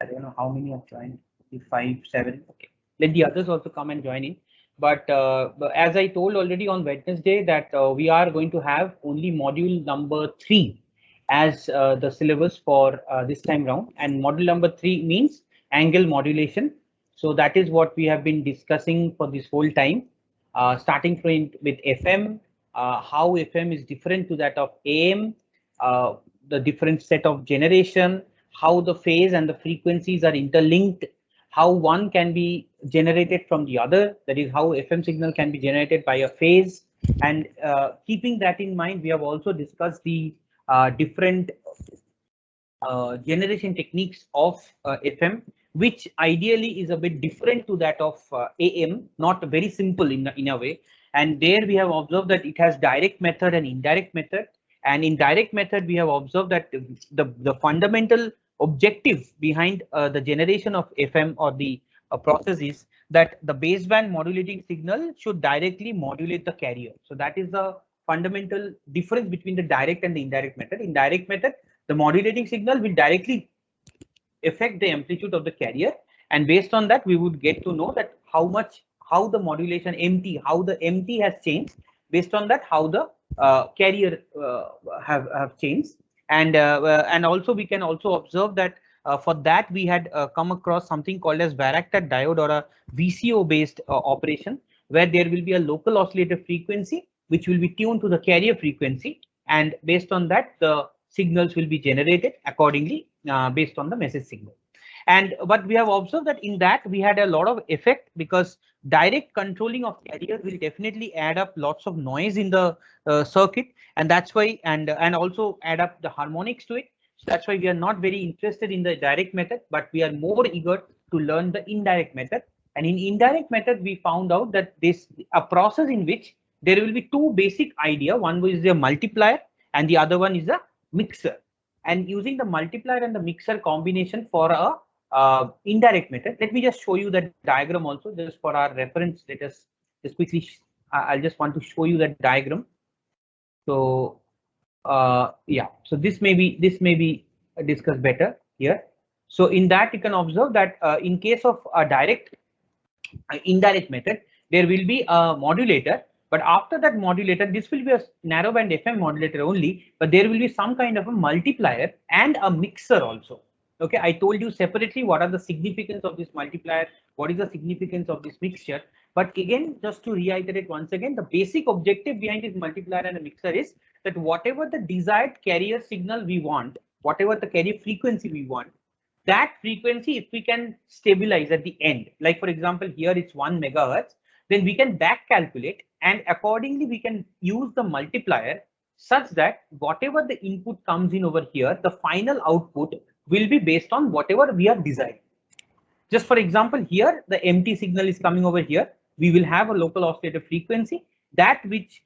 I don't know how many have joined. 5, 7. Okay. Let the others also come and join in. But as I told already on Wednesday that we are going to have only module number 3 as the syllabus for this time round, and module number 3 means angle modulation. So that is what we have been discussing for this whole time, starting from with FM, how FM is different to that of AM, uh, the different set of generation, how the phase and the frequencies are interlinked, how one can be generated from the other, that is how FM signal can be generated by a phase. And keeping that in mind, we have also discussed the different generation techniques of FM, which ideally is a bit different to that of AM, not very simple in a way. And there we have observed that it has direct method and indirect method. And in direct method, we have observed that the fundamental objective behind the generation of FM or the process is that the baseband modulating signal should directly modulate the carrier. So that is the fundamental difference between the direct and the indirect method. In direct method, the modulating signal will directly affect the amplitude of the carrier, and based on that we would get to know that how the modulation MT, how the MT has changed. Based on that, how the carrier have changed. And also we can also observe that for that we had come across something called as Varactor diode, or a VCO based operation, where there will be a local oscillator frequency which will be tuned to the carrier frequency, and based on that the signals will be generated accordingly based on the message signal. And but we have observed that in that we had a lot of effect, because direct controlling of carrier will definitely add up lots of noise in the circuit, and that's why, and also add up the harmonics to it. So that's why we are not very interested in the direct method, but we are more eager to learn the indirect method. And in indirect method, we found out that this a process in which there will be two basic idea. One is a multiplier and the other one is a mixer. And using the multiplier and the mixer combination for a indirect method, let me just show you the diagram also, just for our reference. Let us just quickly, I'll just want to show you that diagram. So yeah, so this may be discussed better here. So in that you can observe that in case of a direct indirect method, there will be a modulator, but after that modulator, this will be a narrowband FM modulator only, but there will be some kind of a multiplier and a mixer also. Okay, I told you separately what are the significance of this multiplier, what is the significance of this mixture. But again, just to reiterate once again, the basic objective behind this multiplier and a mixer is that whatever the desired carrier signal we want, whatever the carrier frequency we want, that frequency, if we can stabilize at the end, like for example, here it's 1 megahertz, then we can back calculate, and accordingly we can use the multiplier such that whatever the input comes in over here, the final output will be based on whatever we are desiring. Just for example, here the MT signal is coming over here. We will have a local oscillator frequency, that which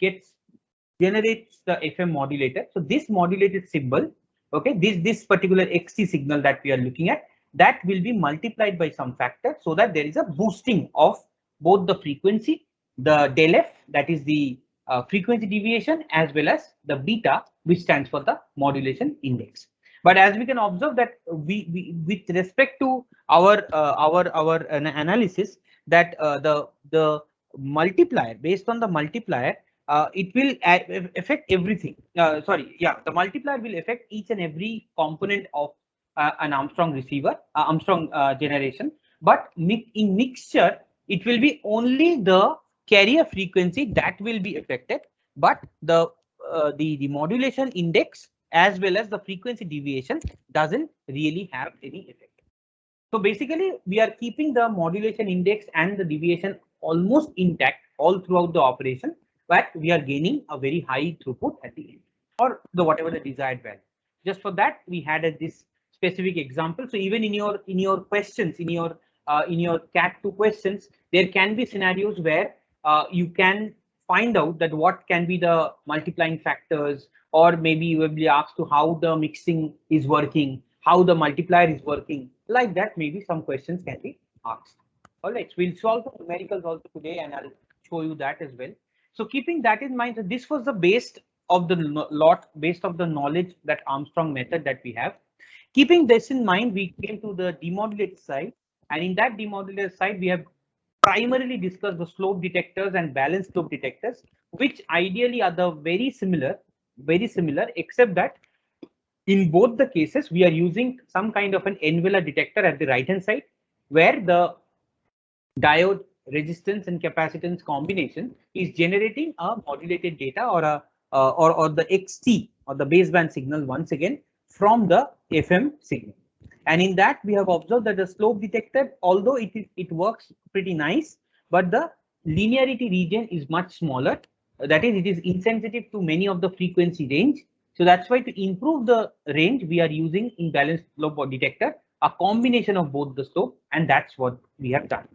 generates the FM modulator. So this modulated symbol, okay, this particular XT signal that we are looking at, that will be multiplied by some factor, so that there is a boosting of both the frequency, the del F, that is the frequency deviation, as well as the beta, which stands for the modulation index. But as we can observe that we with respect to our analysis, that the multiplier, based on the multiplier, it will affect everything. The multiplier will affect each and every component of an Armstrong receiver, Armstrong generation. But in mixture, it will be only the carrier frequency that will be affected, but the modulation index as well as the frequency deviation doesn't really have any effect. So basically, we are keeping the modulation index and the deviation almost intact all throughout the operation, but we are gaining a very high throughput at the end, or the whatever the desired value. Just for that, we had this specific example. So even in your questions, in your CAT2 questions, there can be scenarios where you can find out that what can be the multiplying factors, or maybe you will be asked to how the mixing is working, how the multiplier is working. Like that, maybe some questions can be asked. All right, so we'll solve the numericals also today, and I'll show you that as well. So keeping that in mind, this was the base of the knowledge that Armstrong method that we have. Keeping this in mind, we came to the demodulated side, and in that demodulated side, we have primarily discussed the slope detectors and balance slope detectors, which ideally are the very similar, except that in both the cases, we are using some kind of an envelope detector at the right hand side, where the diode resistance and capacitance combination is generating a modulated data or a or the XT or the baseband signal once again from the FM signal. And in that we have observed that the slope detector, although it works pretty nice, but the linearity region is much smaller. That is, it is insensitive to many of the frequency range. So that's why to improve the range, we are using in balanced slope detector a combination of both the slope, and that's what we have done.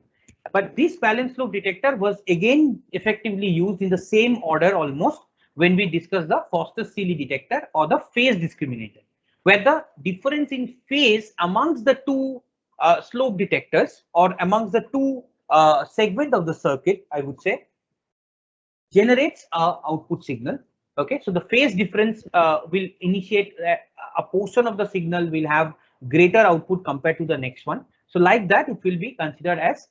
But this balanced slope detector was again effectively used in the same order almost when we discussed the Foster-Seeley detector or the phase discriminator, where the difference in phase amongst the two slope detectors or amongst the two segment of the circuit, I would say, generates a output signal. Okay, so the phase difference will initiate a portion of the signal will have greater output compared to the next one. So like that, it will be considered as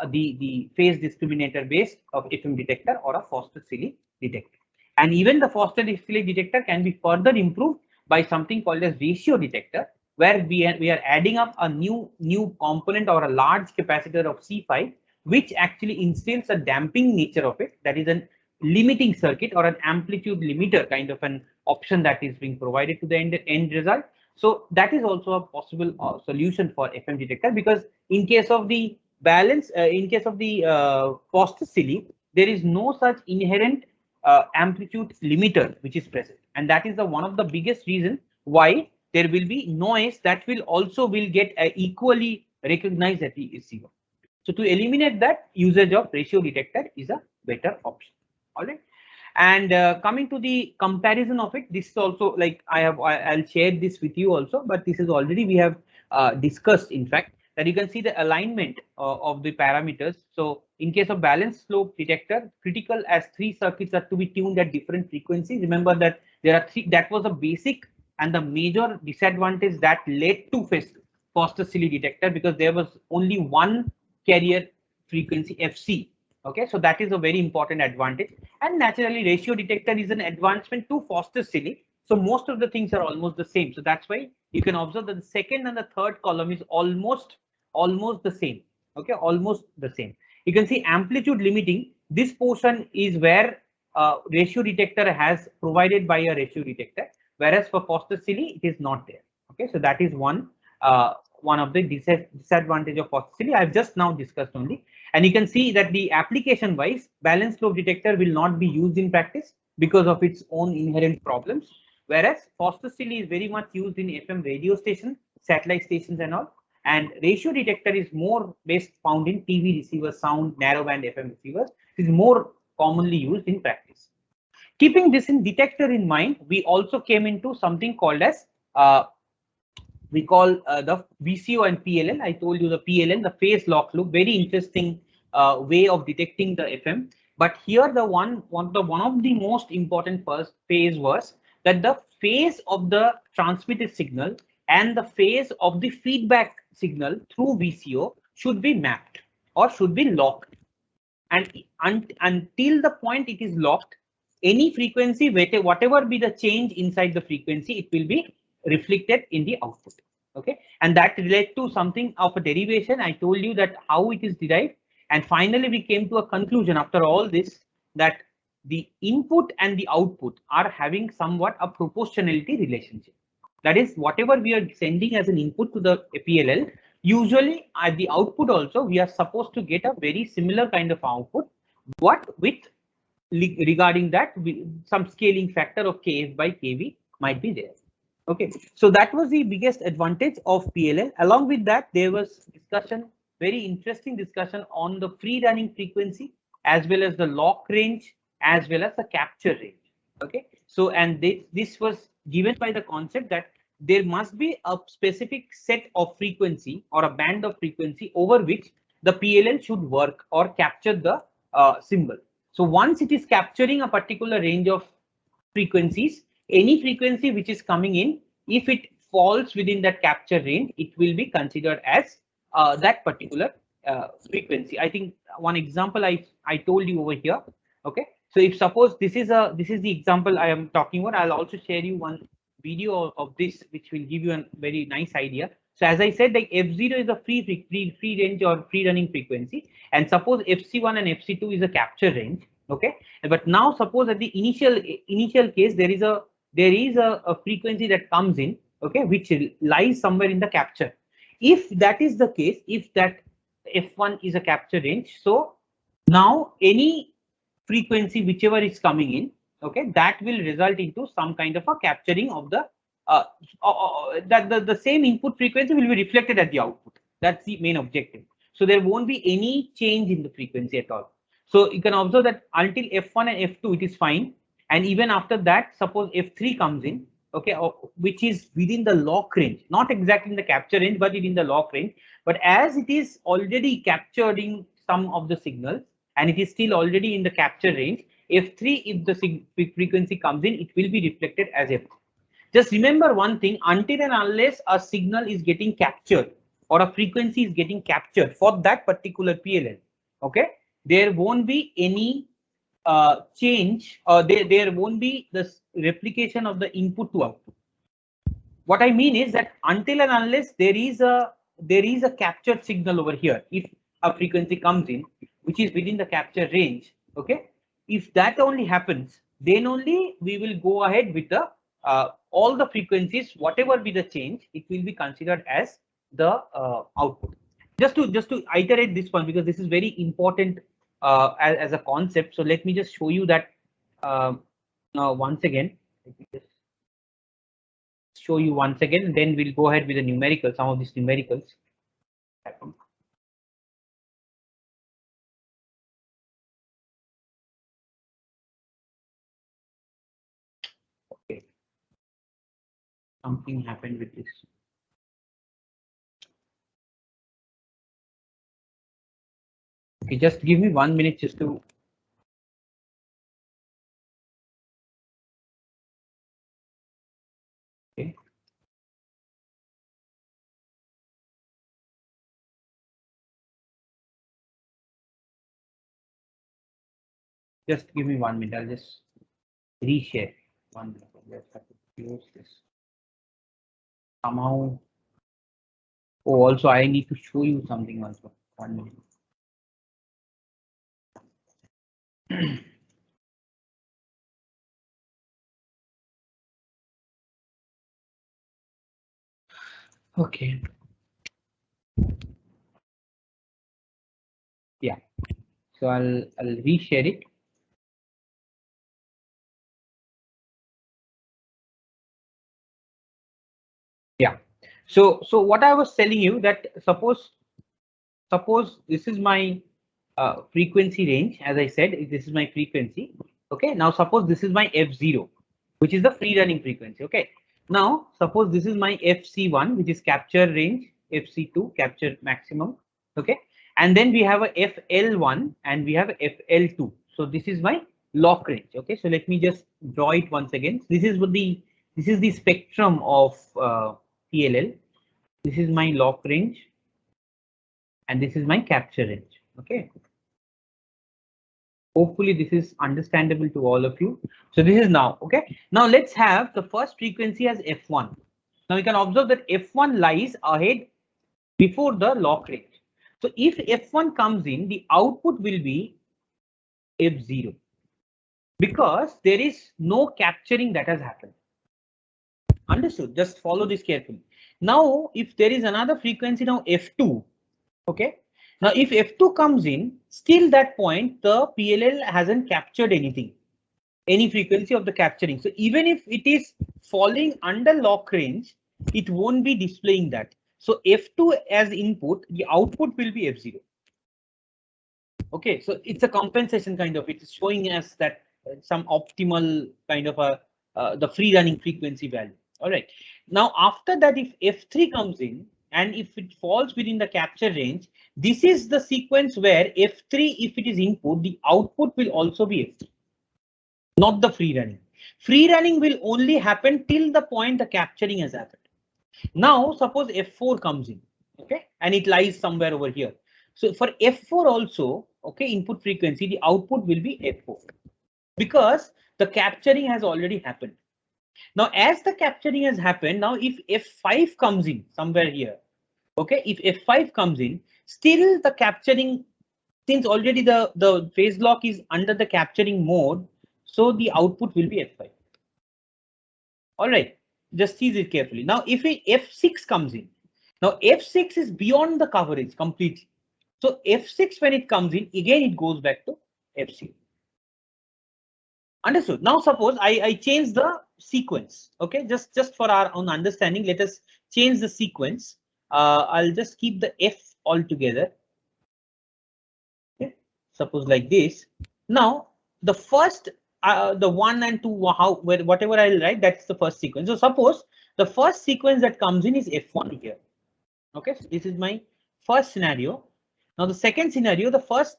the phase discriminator based of FM detector or a Foster-Seeley detector. And even the Foster-Seeley detector can be further improved by something called as ratio detector, where we are adding up a new component or a large capacitor of C5, which actually instills a damping nature of it. That is an limiting circuit or an amplitude limiter kind of an option that is being provided to the end result. So that is also a possible solution for FM detector, because in case of the balance, in case of the Foster-Seeley, there is no such inherent amplitude limiter which is present, and that is the one of the biggest reason why there will be noise that will also get equally recognized at the receiver. So to eliminate that, usage of ratio detector is a better option. All right. And coming to the comparison of it, this is also like I'll share this with you also, but this is already we have discussed, in fact, that you can see the alignment of the parameters. So in case of balanced slope detector, critical as 3 circuits are to be tuned at different frequencies. Remember that there are 3, that was a basic and the major disadvantage that led to Foster-Seeley detector, because there was only one carrier frequency FC. Okay, so that is a very important advantage. And naturally, ratio detector is an advancement to Foster-Seeley. So most of the things are almost the same. So that's why you can observe that the second and the third column is almost the same. Okay, almost the same. You can see amplitude limiting. This portion is where ratio detector has provided by a ratio detector, whereas for Foster-Seeley it is not there. Okay, so that is one of the disadvantage of Foster-Seeley. I've just now discussed only. And you can see that the application wise, balanced slope detector will not be used in practice because of its own inherent problems. Whereas Foster-Seeley is very much used in FM radio stations, satellite stations and all. And ratio detector is more best found in TV receivers, sound, narrowband FM receivers. It is more commonly used in practice. Keeping this in detector in mind, we also came into something called as we call the VCO and PLL. I told you the PLL, the phase lock loop, very interesting way of detecting the FM. But here the one of the most important first phase was that the phase of the transmitted signal and the phase of the feedback signal through VCO should be mapped or should be locked. And until the point it is locked, any frequency, whatever be the change inside the frequency, it will be reflected in the output. Okay, and that led to something of a derivation. I told you that how it is derived, and finally we came to a conclusion after all this that the input and the output are having somewhat a proportionality relationship. That is, whatever we are sending as an input to the PLL, usually at the output also we are supposed to get a very similar kind of output. What with regarding that, some scaling factor of Kf by Kv might be there. Okay, so that was the biggest advantage of PLL. Along with that, there was discussion, very interesting discussion on the free running frequency as well as the lock range as well as the capture range. Okay, so and this was given by the concept that there must be a specific set of frequency or a band of frequency over which the PLL should work or capture the symbol. So once it is capturing a particular range of frequencies, any frequency which is coming in, if it falls within that capture range, it will be considered as that particular frequency. I think one example I told you over here. Okay, so if suppose this is the example I am talking about, I'll also share you one video of this, which will give you a very nice idea. So as I said, like F0 is a free range or free running frequency, and suppose FC1 and FC2 is a capture range. Okay, but now suppose at the initial case there is a frequency that comes in, okay, which lies somewhere in the capture. If that is the case, if that F1 is a capture range, so now any frequency whichever is coming in, okay, that will result into some kind of a capturing of the that the same input frequency will be reflected at the output. That's the main objective. So there won't be any change in the frequency at all. So you can observe that until F1 and F2 it is fine, and even after that, suppose F3 comes in, okay, which is within the lock range, not exactly in the capture range, but within the lock range. But as it is already capturing some of the signals, and it is still already in the capture range, F3, if the frequency comes in, it will be reflected as F3. Just remember one thing, until and unless a signal is getting captured or a frequency is getting captured for that particular PLL, okay, there won't be any change, or there won't be this replication of the input to output. What I mean is that until and unless there is a captured signal over here, if a frequency comes in which is within the capture range, okay, if that only happens, then only we will go ahead with the all the frequencies, whatever be the change, it will be considered as the output. Just to iterate this one, because this is very important as a concept. So let me just show you that once again. Let me just show you once again, and then we'll go ahead with the numericals, some of these numericals. Okay, something happened with this. Okay, just give me 1 minute just to. Okay. Just give me 1 minute. I'll just reshare. 1 minute. Let's have to close this. Somehow. Oh, also I need to show you something also. 1 minute. Okay. Yeah. So I'll reshare it. Yeah. So what I was telling you, that suppose this is my frequency range. As I said, this is my frequency. Okay. Now suppose this is my F0, which is the free running frequency. Okay. Now suppose this is my FC1, which is capture range, FC2 capture maximum. Okay. And then we have a FL1 and we have a FL2. So this is my lock range. Okay. So let me just draw it once again. This is the spectrum of PLL. This is my lock range, and this is my capture range. Okay. Hopefully this is understandable to all of you. So this is now, okay. Now let's have the first frequency as F1. Now you can observe that F1 lies ahead before the lock range. So if F1 comes in, the output will be F0, because there is no capturing that has happened. Understood? Just follow this carefully. Now, if there is another frequency, now F2, okay. Now, if F2 comes in, still that point, the PLL hasn't captured anything, any frequency of the capturing. So even if it is falling under lock range, it won't be displaying that. So F2 as input, the output will be F0. Okay, so it's a compensation kind of, it's showing us that some optimal kind of a the free running frequency value. All right. Now, after that, if F3 comes in, and if it falls within the capture range, this is the sequence where F3, if it is input, the output will also be F3, not the free running. Free running will only happen till the point the capturing has happened. Now suppose F4 comes in, okay, and it lies somewhere over here. So for F4 also, okay, input frequency, the output will be F4 because the capturing has already happened. Now, as the capturing has happened, now if F5 comes in somewhere here, okay, if F5 comes in, still the capturing, since already the phase lock is under the capturing mode, so the output will be F5. All right, just see it carefully. Now, if F6 comes in, now F6 is beyond the coverage completely. So F6 when it comes in, again it goes back to F0. Understood. Now suppose I change the sequence. Okay, just for our own understanding, let us change the sequence. I'll just keep the F altogether. Okay, suppose like this. Now the first, the 1 and 2, whatever I'll write, that's the first sequence. So suppose the first sequence that comes in is F1 here. Okay, so this is my first scenario. Now the second scenario, the first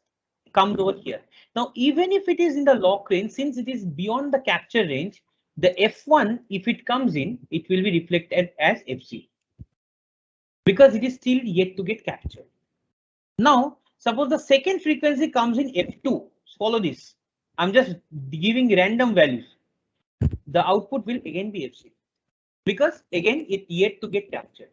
comes over here. Now, even if it is in the lock range, since it is beyond the capture range, the F1, if it comes in, it will be reflected as FC because it is still yet to get captured. Now, suppose the second frequency comes in F2. Follow this. I'm just giving random values. The output will again be FC because again it yet to get captured.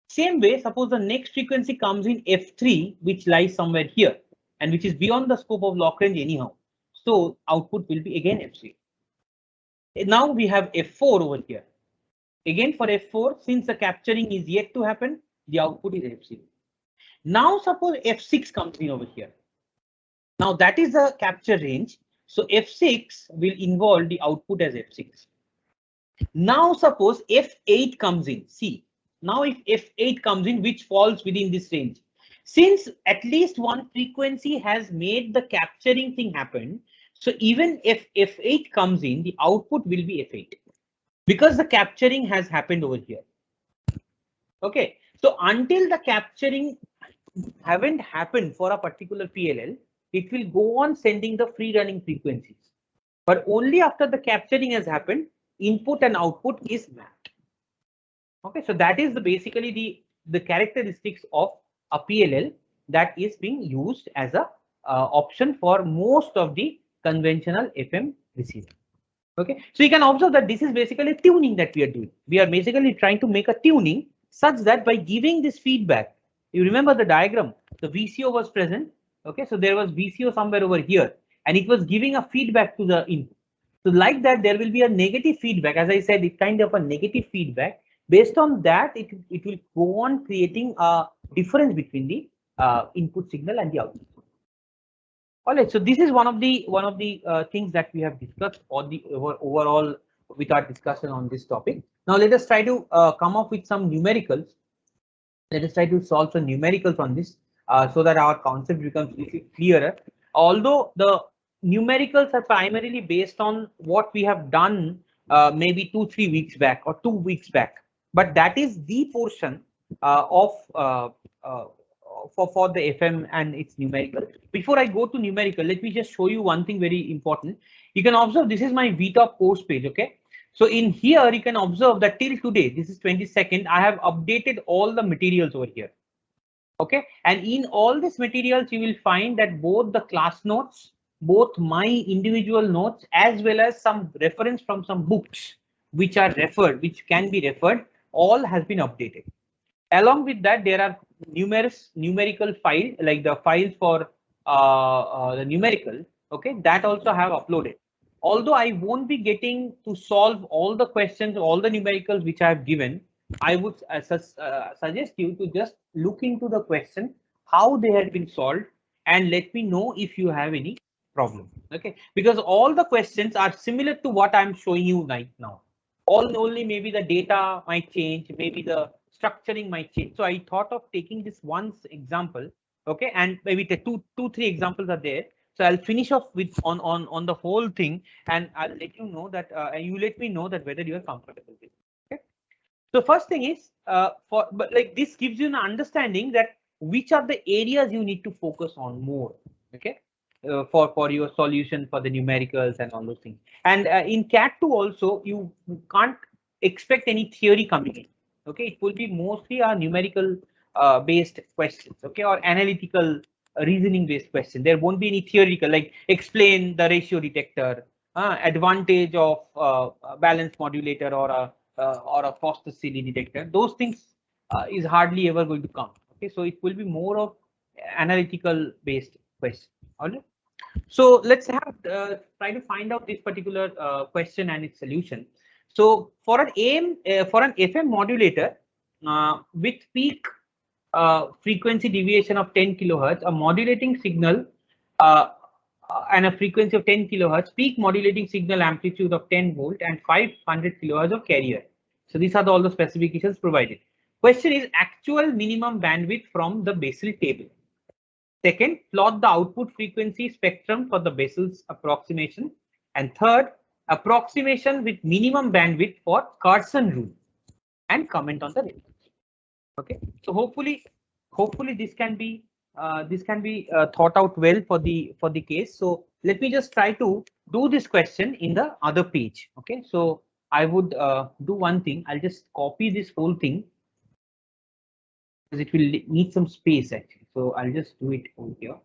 Same way, suppose the next frequency comes in F3, which lies somewhere here and which is beyond the scope of lock range anyhow. So output will be again FC. Now we have F4 over here. Again for F4, since the capturing is yet to happen, the output is FC. Now suppose F6 comes in over here. Now that is the capture range. So F6 will involve the output as F6. Now suppose F8 comes in. See, now if F8 comes in, which falls within this range, since at least one frequency has made the capturing thing happen, so even if F8 comes in, the output will be F8 because the capturing has happened over here. Okay, so until the capturing haven't happened for a particular PLL, it will go on sending the free running frequencies. But only after the capturing has happened, input and output is mapped. Okay, so that is basically the characteristics of a PLL that is being used as a option for most of the conventional FM receiver. Okay, so you can observe that this is basically tuning that we are doing. We are basically trying to make a tuning such that by giving this feedback, you remember the diagram, the VCO was present. Okay, so there was VCO somewhere over here and it was giving a feedback to the input. So like that, there will be a negative feedback. As I said, it's kind of a negative feedback. Based on that, it will go on creating a difference between the input signal and the output. All right, so this is one of the things that we have discussed on the overall with our discussion on this topic. Now let us try to come up with some numericals. Let us try to solve some numericals on this so that our concept becomes little clearer. Although the numericals are primarily based on what we have done maybe 2-3 weeks back or 2 weeks back, but that is the portion of for the FM and its numerical. Before I go to numerical, let me just show you one thing very important. You can observe this is my VTOP course page. Okay, so in here you can observe that till today, this is 22nd, I have updated all the materials over here. Okay, and in all these materials you will find that both the class notes, both my individual notes, as well as some reference from some books which are referred, which can be referred, all has been updated. Along with that, there are numerous numerical files like the files for the numerical. Okay, that also have uploaded. Although I won't be getting to solve all the questions, all the numericals which I have given, I would suggest you to just look into the question, how they had been solved, and let me know if you have any problem. Okay, because all the questions are similar to what I'm showing you right now. Only maybe the data might change, maybe the structuring might change. So I thought of taking this one example, okay, and maybe the three examples are there. So I'll finish off with on the whole thing, and I'll let you know that you let me know that whether you are comfortable with it. Okay. So first thing is but like this gives you an understanding that which are the areas you need to focus on more. Okay. For your solution for the numericals and all those things. And in CAT2 also, you can't expect any theory coming in. Okay, it will be mostly a numerical based questions, okay, or analytical reasoning based question. There won't be any theoretical like explain the ratio detector, advantage of balance modulator or a Foster Seeley detector. Those things is hardly ever going to come. Okay, so it will be more of analytical based question. All right. So let's have try to find out this particular question and its solution. So for an for an FM modulator with peak frequency deviation of 10 kilohertz, a modulating signal uh, and a frequency of 10 kilohertz, peak modulating signal amplitude of 10 volt and 500 kilohertz of carrier. So these are all the specifications provided. Question is actual minimum bandwidth from the Bessel table. Second, plot the output frequency spectrum for the Bessel's approximation. And third, approximation with minimum bandwidth for Carson rule and comment on the results. Okay, so hopefully this can be thought out well for the case. So let me just try to do this question in the other page. Okay, so I would do one thing. I'll just copy this whole thing because it will need some space actually. So I'll just do it over here.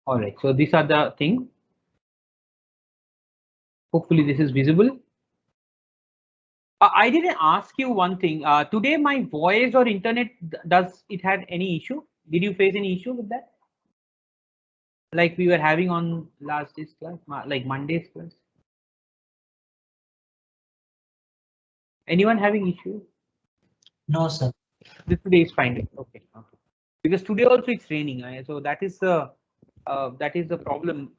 All right, so these are the things. Hopefully this is visible. I didn't ask you one thing. Today my voice or internet, does it had any issue? Did you face any issue with that? Like we were having on last day's class, like Monday's class? Anyone having issue? No, sir. This today is fine. Okay. Okay. Because today also it's raining. So that is the problem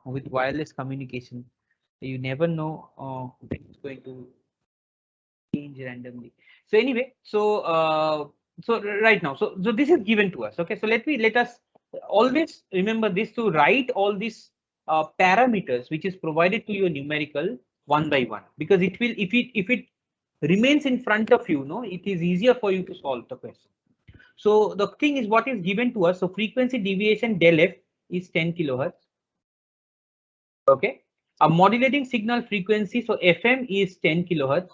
with wireless communication. You never know when it's going to change randomly. So anyway, so right now, so this is given to us. Okay, so let us always remember this to write all these parameters which is provided to your numerical one by one, because it will if it remains in front of you, no, it is easier for you to solve the question. So the thing is what is given to us. So frequency deviation del f is 10 kilohertz. Okay, a modulating signal frequency, so FM is 10 kilohertz.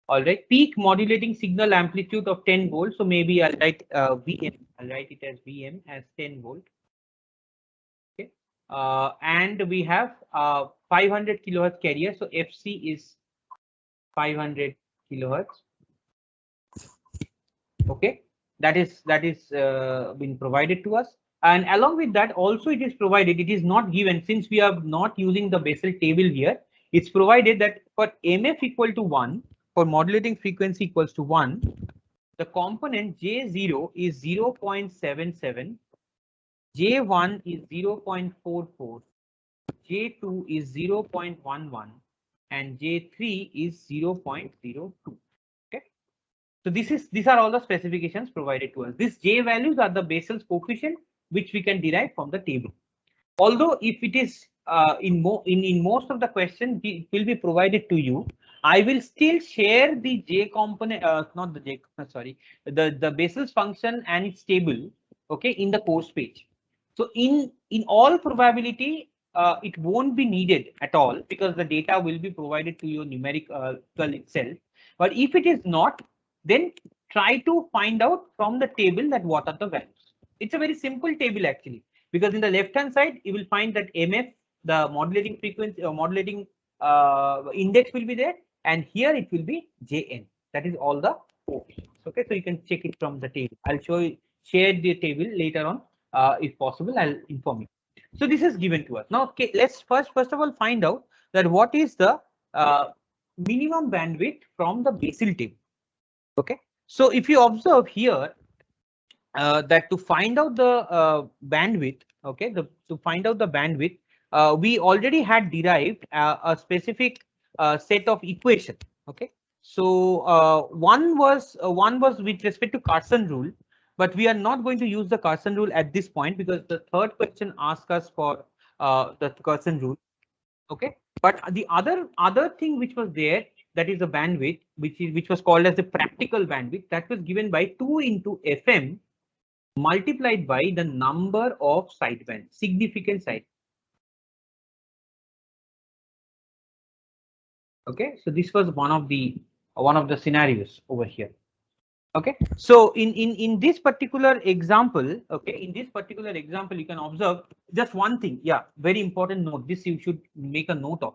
All right, peak modulating signal amplitude of 10 volts. So maybe I'll write VM. I'll write it as VM as 10 volt. Okay, and we have 500 kilohertz carrier. So FC is 500 kilohertz. Okay, that is been provided to us. And along with that, also it is provided. It is not given since we are not using the Bessel table here. It's provided that for MF equal to 1, for modulating frequency equals to 1, the component J0 is 0.77, J1 is 0.44, J2 is 0.11, and J3 is 0.02. Okay. So these are all the specifications provided to us. These J values are the Bessel's coefficient which we can derive from the table. Although if it is in most of the questions it will be provided to you, I will still share the J component, not the J, sorry, the Bessel's function and its table, okay, in the course page. So in all probability, it won't be needed at all because the data will be provided to your numerical itself. But if it is not, then try to find out from the table that what are the values. It's a very simple table actually, because in the left hand side you will find that MF, the modulating frequency or modulating index will be there, and here it will be JN. That is all the coefficients. Okay, so you can check it from the table. I'll share the table later on. If possible, I'll inform you. So this is given to us. Now, okay, let's first of all find out that what is the minimum bandwidth from the Bessel table. Okay, so if you observe here, that to find out the bandwidth, okay, to find out the bandwidth, we already had derived a specific set of equation. Okay, so one was with respect to Carson rule, but we are not going to use the Carson rule at this point because the third question asks us for the Carson rule. Okay, but the other thing which was there, that is the bandwidth, which was called as the practical bandwidth, that was given by 2 into FM multiplied by the number of sidebands, significant side. Okay, so this was one of the scenarios over here. Okay, so in this particular example, okay, in this particular example, you can observe just one thing. Yeah, very important note. This you should make a note of.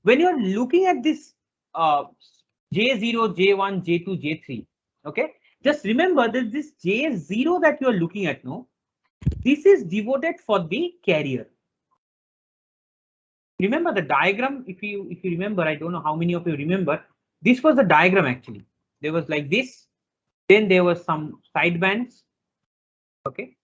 When you are looking at this J0, J1, J2, J3, okay, just remember that this J0 that you are looking at, no, this is devoted for the carrier. Remember the diagram, if you remember, I don't know how many of you remember, this was the diagram actually. There was like this, then there was some sidebands, okay,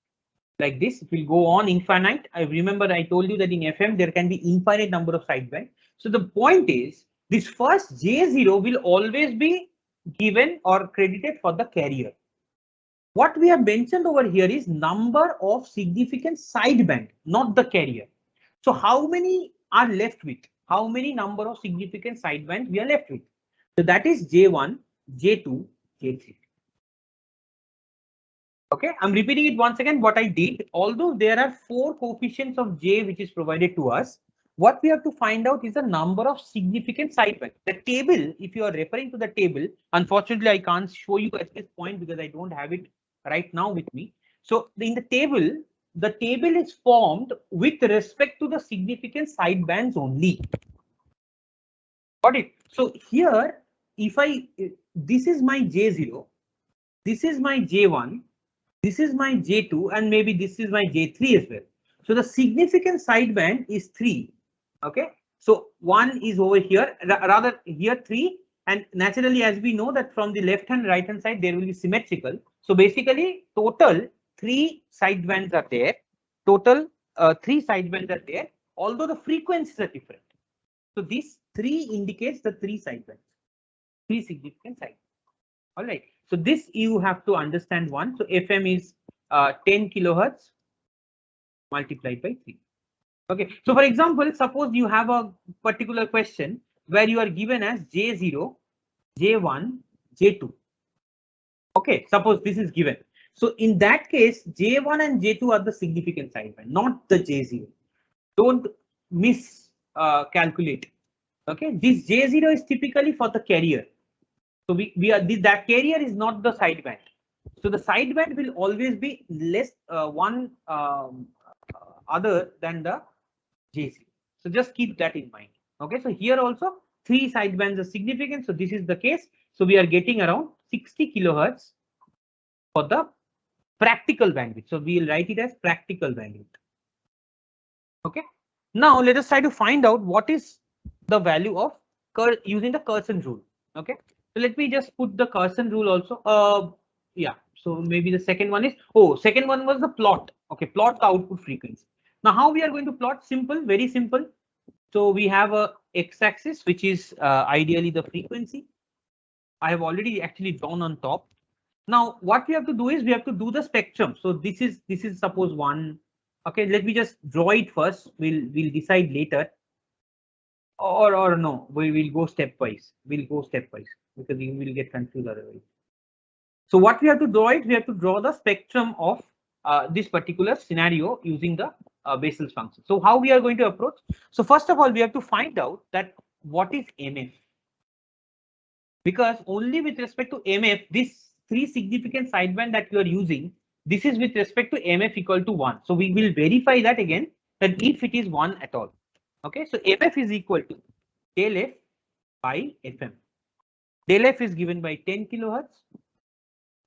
like this. It will go on infinite. I remember I told you that in FM there can be infinite number of sidebands. So the point is this first J0 will always be given or credited for the carrier. What we have mentioned over here is number of significant sideband, not the carrier. So how many are left with? How many number of significant sidebands we are left with? So that is J1, J2, J3. Okay, I'm repeating it once again. What I did, although there are 4 coefficients of J which is provided to us, what we have to find out is the number of significant sidebands. The table, if you are referring to the table, unfortunately I can't show you at this point because I don't have it right now with me. So in the table is formed with respect to the significant sidebands only. Got it? So here, if this is my J0, this is my J1, this is my J2, and maybe this is my J3 as well. So the significant sideband is 3. Okay, so 1 is over here, rather here 3, and naturally, as we know that from the left hand, right hand side, there will be symmetrical. So basically, total 3 sidebands are there. Total 3 sidebands are there, although the frequencies are different. So this 3 indicates the 3 sidebands, 3 significant sidebands. All right. So this you have to understand one. So FM is 10 kilohertz multiplied by 3. Okay. So for example, suppose you have a particular question where you are given as J0, J1, J2. Okay. Suppose this is given. So in that case, J1 and J2 are the significant sideband, not the J0. Don't miscalculate. Okay. This J0 is typically for the carrier. So that carrier is not the sideband. So the sideband will always be less one other than the J0. So just keep that in mind. Okay, so here also 3 sidebands are significant. So this is the case. So we are getting around 60 kilohertz for the practical bandwidth. So we will write it as practical bandwidth. Okay. Now let us try to find out what is the value of using the Curson rule. Okay. So let me just put the Curson rule also. Yeah. So maybe the second one is, second one was the plot. Okay, plot the output frequency. Now how we are going to plot? Simple, very simple. So we have a x-axis, which is ideally the frequency. I have already actually drawn on top. Now what we have to do is we have to do the spectrum. So this is suppose one. Okay, let me just draw it first. We'll decide later. Or no, we will go stepwise. We'll go stepwise because we will get confused otherwise. So what we have to draw is we have to draw the spectrum of this particular scenario using the Bessel's function. So how we are going to approach? So first of all, we have to find out that what is MF, because only with respect to MF, this 3 significant sideband that you are using, this is with respect to MF equal to 1. So we will verify that again, that if it is 1 at all. Okay, so MF is equal to del F by FM. Del F is given by 10 kilohertz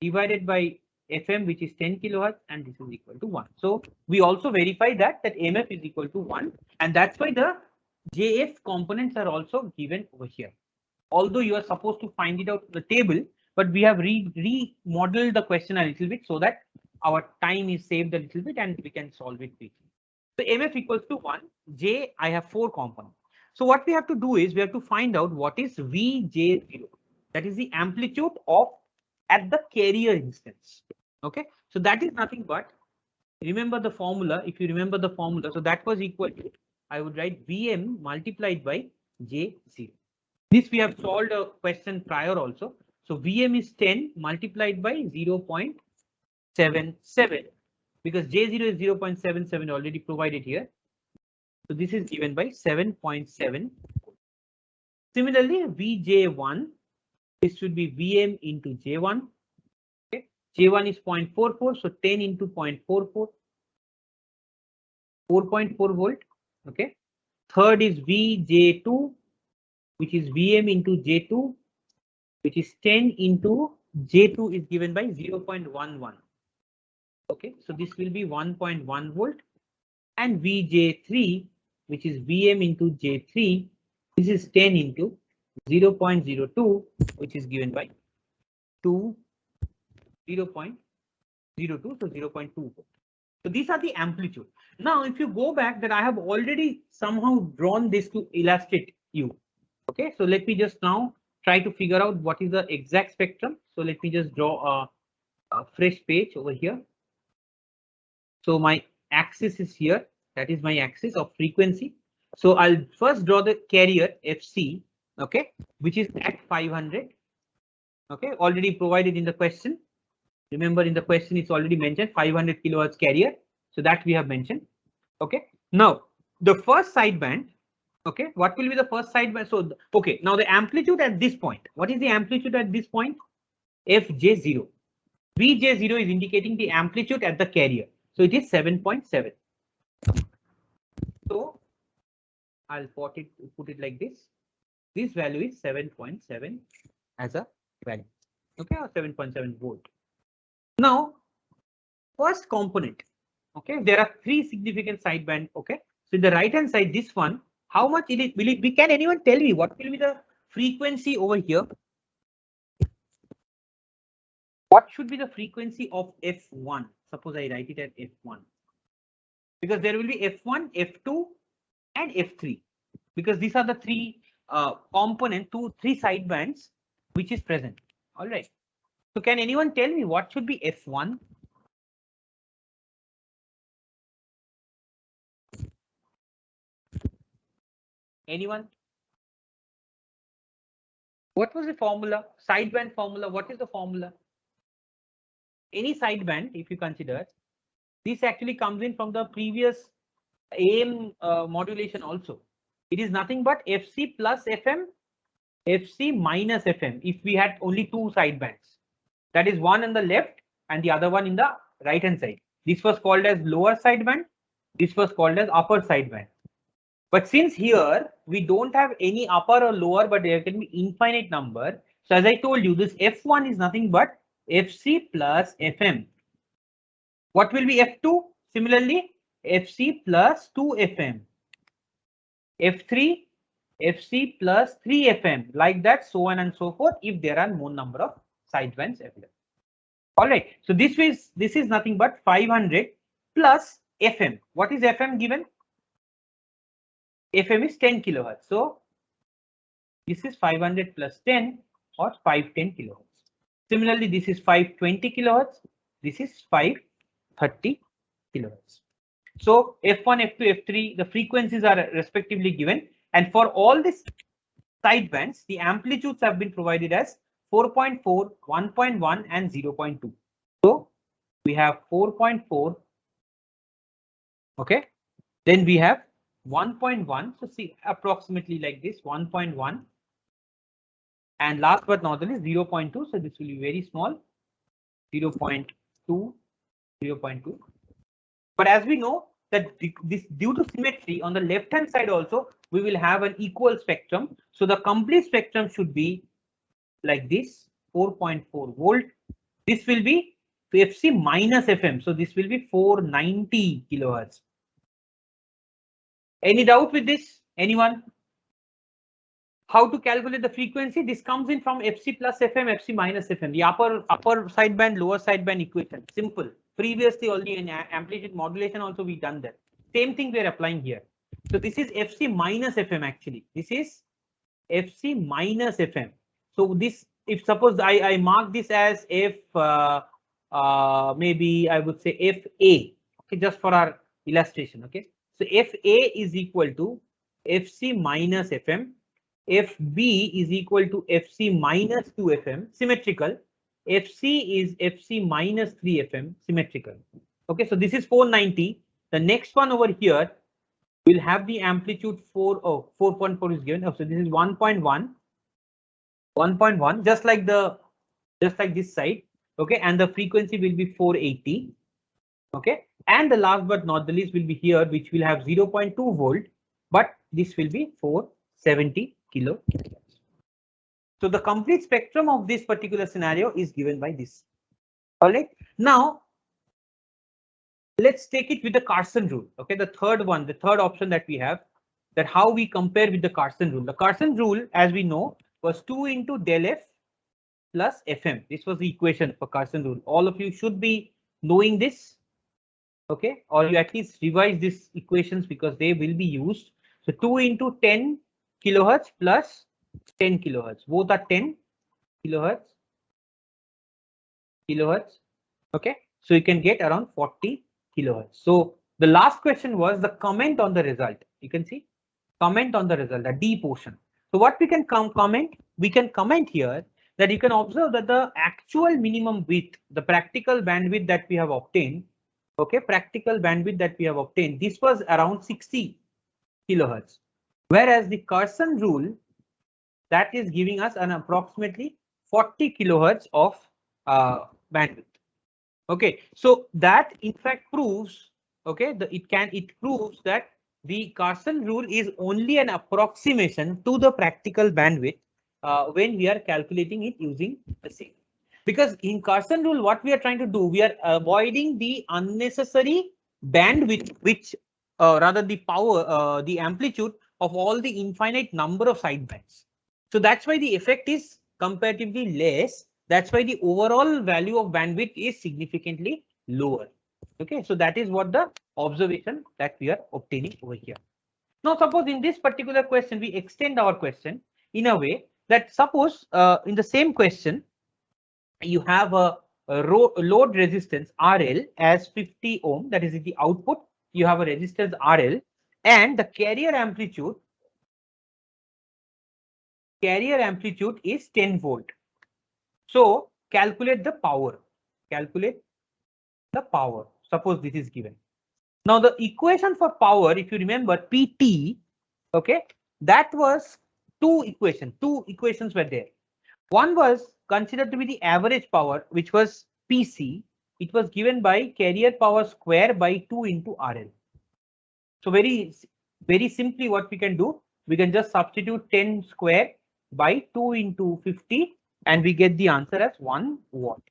divided by FM, which is 10 kilohertz, and this is equal to 1. So we also verify that MF is equal to 1, and that's why the JF components are also given over here. Although you are supposed to find it out in the table, but we have remodeled the question a little bit so that our time is saved a little bit and we can solve it quickly. So MF equals to 1, J, I have 4 components. So what we have to do is we have to find out what is VJ0. That is the amplitude of at the carrier instance. Okay, so that is nothing but, remember the formula. If you remember the formula, so that was equal to, I would write VM multiplied by J0. This we have solved a question prior also. So VM is 10 multiplied by 0.77, because J0 is 0.77 already provided here. So this is given by 7.7. Similarly, Vj1, this should be Vm into J1. Okay, J1 is 0.44, so 10 into 0.44, 4.4 volt. Okay, third is Vj2, which is Vm into J2, which is 10 into J2 is given by 0.11. Okay, so this will be 1.1 volt, and Vj3, which is Vm into J3, this is 10 into 0.02, which is given by 0.02, so 0.2. So these are the amplitude. Now, if you go back, that I have already somehow drawn this to illustrate you. Okay, so let me just now try to figure out what is the exact spectrum. So let me just draw a fresh page over here. So my axis is here. That is my axis of frequency. So I'll first draw the carrier FC, okay, which is at 500. Okay, already provided in the question. Remember, in the question it's already mentioned 500 kilohertz carrier. So that we have mentioned. Okay, now the first sideband. Okay, what will be the first sideband? So okay, now the amplitude at this point. What is the amplitude at this point? Fj0. Vj0 is indicating the amplitude at the carrier. So it is 7.7. So I'll put it like this. This value is 7.7 as a value. Okay, or 7.7 volt. Now, first component. Okay, there are three significant sideband. Okay, so in the right hand side, this one, how much will it be? Can anyone tell me what will be the frequency over here? What should be the frequency of F1? Suppose I write it at F1. Because there will be F1, F2, and F3. Because these are the three component, three sidebands which is present. All right. So can anyone tell me what should be F1? Anyone? What was the formula? Sideband formula. What is the formula? Any sideband, if you consider, this actually comes in from the previous AM modulation also. It is nothing but FC plus FM, FC minus FM. If we had only two sidebands, that is one on the left and the other one in the right hand side. This was called as lower sideband. This was called as upper sideband. But since here we don't have any upper or lower, but there can be infinite number. So as I told you, this F1 is nothing but FC plus FM. What will be F2? Similarly, FC plus 2 FM. F3, FC plus 3 FM. Like that, so on and so forth, if there are more number of sidebands available. All right. So this is nothing but 500 plus FM. What is FM given? FM is 10 kilohertz. So this is 500 plus 10 or 510 kilohertz. Similarly, this is 520 kilohertz. This is 530 kilohertz. So F1, F2, F3, the frequencies are respectively given. And for all these sidebands, the amplitudes have been provided as 4.4, 1.1 and 0.2. So we have 4.4. Okay. Then we have 1.1. So see, approximately like this, 1.1. And last but not least, 0.2. So this will be very small, 0.2, 0.2. But as we know that this due to symmetry on the left hand side also, we will have an equal spectrum. So the complete spectrum should be like this, 4.4 volt. This will be FC minus FM. So this will be 490 kilohertz. Any doubt with this? Anyone? How to calculate the frequency? This comes in from FC plus FM, FC minus FM. The upper sideband, lower sideband equation. Simple. Previously, only in amplitude modulation also we done that. Same thing we are applying here. So this is FC minus FM actually. This is FC minus FM. So this, if suppose I mark this as F, maybe I would say FA. Okay, just for our illustration. Okay. So FA is equal to FC minus FM. FB is equal to FC minus 2 FM, symmetrical. FC is FC minus 3 FM, symmetrical. Okay, so this is 490. The next one over here, we'll have the amplitude 4.4 is given. So this is 1.1, just like this side. Okay, and the frequency will be 480. Okay, and the last but not the least will be here, which will have 0.2 volt, but this will be 470 kilo. So the complete spectrum of this particular scenario is given by this. All right, now let's take it with the Carson rule. Okay, the third option that we have, that how we compare with the Carson rule. The Carson rule, as we know, was 2 into del F plus Fm. This was the equation for Carson rule. All of you should be knowing this. Okay, or you at least revise these equations because they will be used. So 2 into 10 kilohertz plus 10 kilohertz. Both are 10 kilohertz. Okay, so you can get around 40 kilohertz. So the last question was the comment on the result. You can see comment on the result, the D portion. So what we can comment? We can comment here that you can observe that the actual minimum width, the practical bandwidth that we have obtained, okay, this was around 60 kilohertz, whereas the Carson rule, that is giving us an approximately 40 kilohertz of bandwidth. Okay, so that in fact proves, okay, it proves that the Carson rule is only an approximation to the practical bandwidth when we are calculating it using the same. Because in Carson rule, what we are trying to do, we are avoiding the unnecessary bandwidth, which rather the power, the amplitude of all the infinite number of sidebands. So that's why the effect is comparatively less. That's why the overall value of bandwidth is significantly lower. Okay, so that is what the observation that we are obtaining over here. Now, suppose in this particular question, we extend our question in a way that suppose in the same question, you have a load resistance RL as 50 ohm, that is the output. You have a resistance RL and the carrier amplitude is 10 volt. So calculate the power. Suppose this is given. Now the equation for power, if you remember PT, okay, that was two equations were there. One was considered to be the average power, which was PC. It was given by carrier power square by 2 into RL. So very simply what we can do, we can just substitute 10 square by 2 into 50 and we get the answer as 1 watt.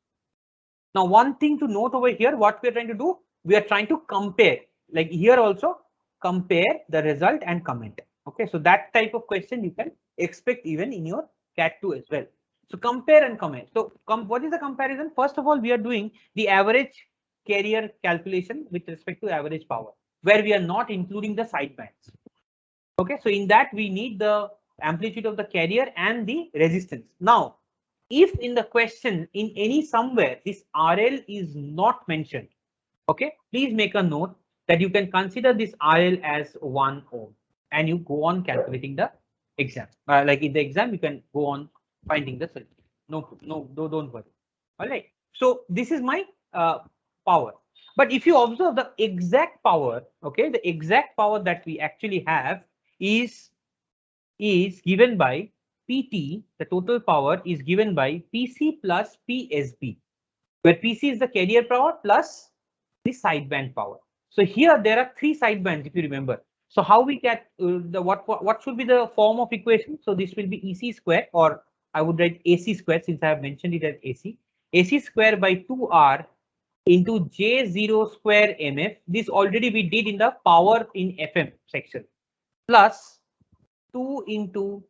Now one thing to note over here, what we are trying to do, we are trying to compare, like here also compare the result and comment. Okay, so that type of question you can expect even in your CAT 2 as well. So compare and comment. So what is the comparison? First of all, we are doing the average carrier calculation with respect to average power, where we are not including the sidebands. Okay, so in that we need the amplitude of the carrier and the resistance. Now, if in the question in any somewhere this RL is not mentioned, okay, please make a note that you can consider this RL as 1 ohm and you go on calculating the exam. Like in the exam, you can go on finding the circuit. No, don't worry. All right. So this is my power. But if you observe the exact power, okay, the exact power that we actually have is given by PT. The total power is given by PC plus PSB, where PC is the carrier power plus the sideband power. So here there are 3 sidebands, if you remember. So how we get what should be the form of equation? So this will be EC square, or I would write AC square since I have mentioned it as AC. AC square by 2R into J0 square MF. This already we did in the power in FM section, plus 2 into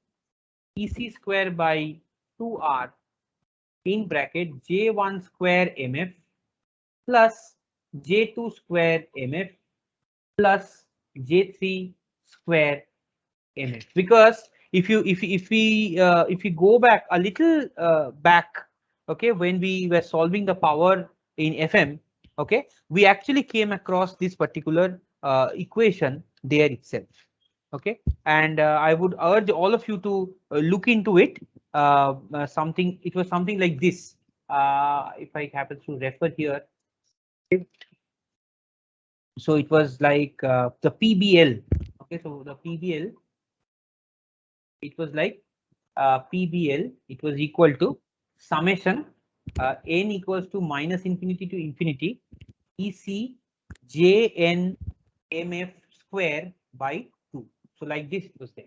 EC square by 2R in bracket J1 square MF plus J2 square MF plus J3 square MF. Because if we go back a little back, okay, when we were solving the power in FM, okay, we actually came across this particular equation there itself. Okay, and I would urge all of you to look into it. It was something like this. If I happen to refer here. So it was like the PBL. Okay, so the PBL, it was like PBL, it was equal to summation n equals to minus infinity to infinity EC JN MF square by 2. So like this it was there.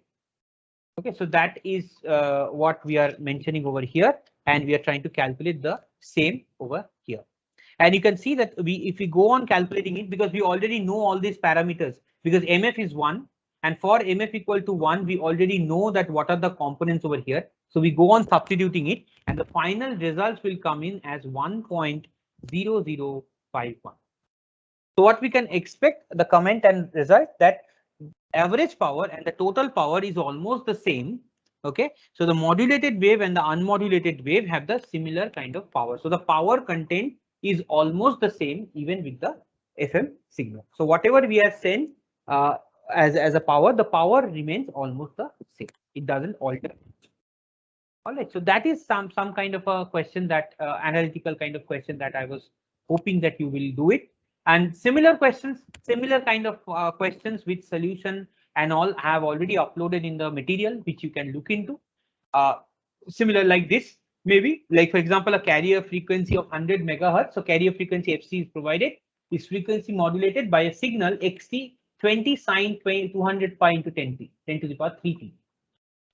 Okay, so that is what we are mentioning over here, and we are trying to calculate the same over here. And you can see that if we go on calculating it, because we already know all these parameters, because MF is 1, and for MF equal to 1, we already know that what are the components over here. So we go on substituting it, and the final results will come in as 1.0051. So what we can expect, the comment and result, that average power and the total power is almost the same. Okay, so the modulated wave and the unmodulated wave have the similar kind of power. So the power content is almost the same even with the FM signal. So whatever we have sent as a power, the power remains almost the same. It doesn't alter. All right, so that is some kind of a question, that analytical kind of question that I was hoping that you will do it. And similar questions, similar kind of questions with solution and all have already uploaded in the material, which you can look into. Similar like this, maybe like for example, a carrier frequency of 100 megahertz. So carrier frequency FC is provided. Is frequency modulated by a signal xt 20 sine 200 pi into 10 to the power 3t.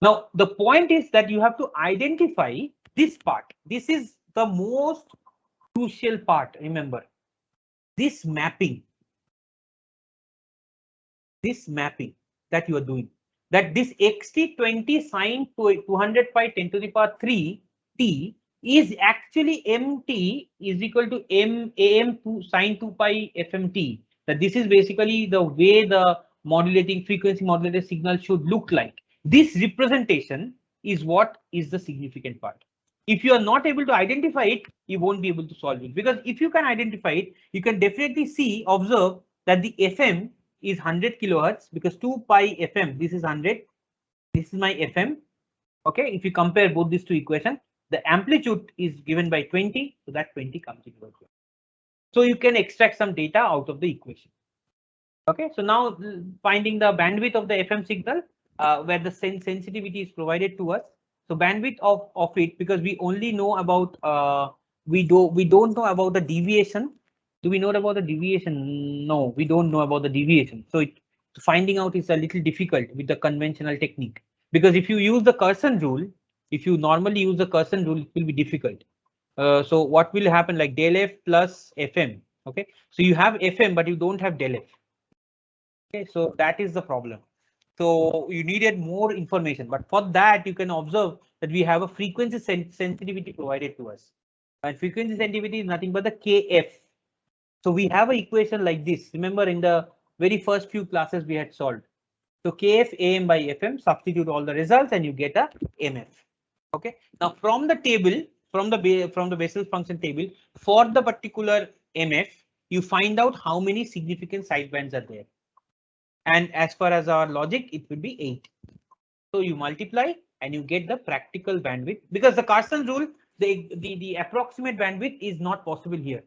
Now, the point is that you have to identify this part. This is the most crucial part. Remember, this mapping that you are doing, that this xt 20 sine 200 pi 10 to the power 3 t is actually mt is equal to am 2 sine 2 pi fmt. That this is basically the way the modulating frequency modulated signal should look like. This representation is what is the significant part. If you are not able to identify it, you won't be able to solve it, because if you can identify it, you can definitely observe that the FM is 100 kilohertz, because 2 pi FM, this is 100, this is my FM. Okay, if you compare both these two equations, the amplitude is given by 20, so that 20 comes into here. So you can extract some data out of the equation. Okay, so now finding the bandwidth of the FM signal, where the sensitivity is provided to us. So bandwidth of it, because we only know about we don't know about the deviation. Do we know about the deviation? No, we don't know about the deviation. So finding out is a little difficult with the conventional technique, because if you use the Carson rule, if you normally use the Carson rule, it will be difficult. So what will happen, like del F plus FM. Okay, so you have FM, but you don't have del F. Okay, so that is the problem. So you needed more information, but for that you can observe that we have a frequency sensitivity provided to us, and frequency sensitivity is nothing but the KF. So we have an equation like this. Remember, in the very first few classes we had solved. So KF AM by FM, substitute all the results and you get a MF. Okay. Now from the table, from the Bessel function table, for the particular MF, you find out how many significant sidebands are there. And as far as our logic, it will be 8. So you multiply and you get the practical bandwidth, because the Carson rule, the approximate bandwidth is not possible here.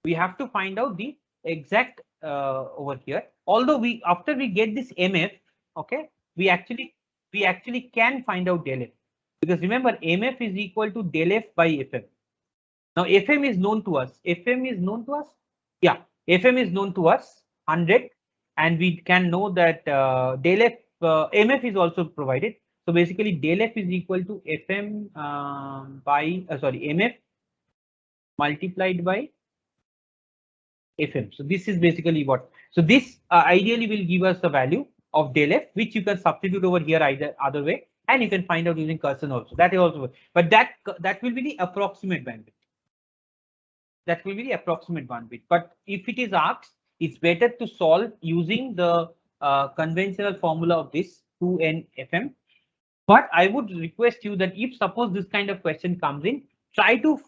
We have to find out the exact over here. Although after we get this MF, okay, we actually can find out del F, because remember MF is equal to del F by FM. Now FM is known to us. FM is known to us. Yeah, FM is known to us 100, and we can know that del F MF is also provided. So basically del F is equal to FM by MF multiplied by FM. So this is basically what. So this ideally will give us the value of del F, which you can substitute over here either other way, and you can find out using Carson also. That is also, but that will be the approximate bandwidth. That will be the approximate bandwidth. But if it is asked, it's better to solve using the conventional formula of this 2n FM. But I would request you that if suppose this kind of question comes in, try to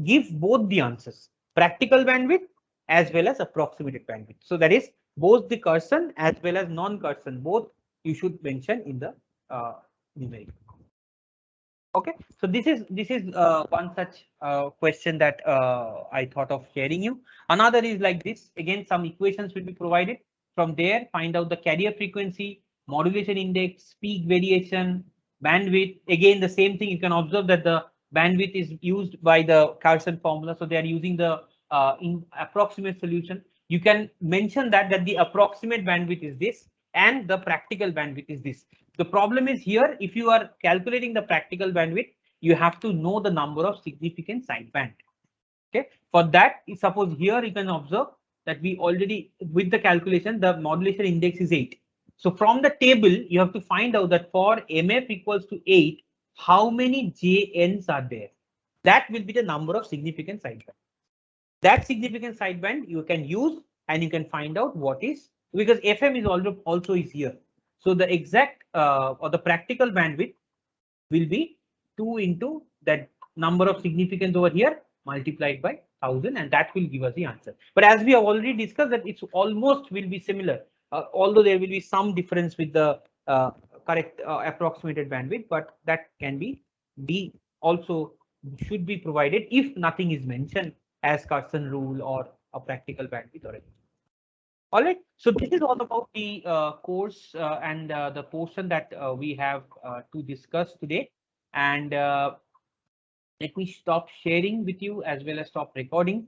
give both the answers, practical bandwidth as well as approximated bandwidth. So that is both the Carson as well as non-Carson, both you should mention in the numeric. Okay, so this is one such question that I thought of sharing you. Another is like this. Again, some equations will be provided. From there, find out the carrier frequency, modulation index, peak variation, bandwidth. Again, the same thing. You can observe that the bandwidth is used by the Carson formula. So they are using the in approximate solution. You can mention that the approximate bandwidth is this and the practical bandwidth is this. The problem is here, if you are calculating the practical bandwidth, you have to know the number of significant sideband. Okay, for that, suppose here you can observe that we already, with the calculation, the modulation index is 8. So from the table, you have to find out that for MF equals to 8, how many JNs are there? That will be the number of significant sideband. That significant sideband you can use and you can find out what is, because FM is also is here. So the exact or the practical bandwidth will be 2 into that number of significance over here multiplied by 1000, and that will give us the answer. But as we have already discussed, that it's almost will be similar, although there will be some difference with the correct approximated bandwidth, but that can be also should be provided if nothing is mentioned as Carson rule or a practical bandwidth or anything. All right, so this is all about the course and the portion that we have to discuss today. And let me stop sharing with you as well as stop recording.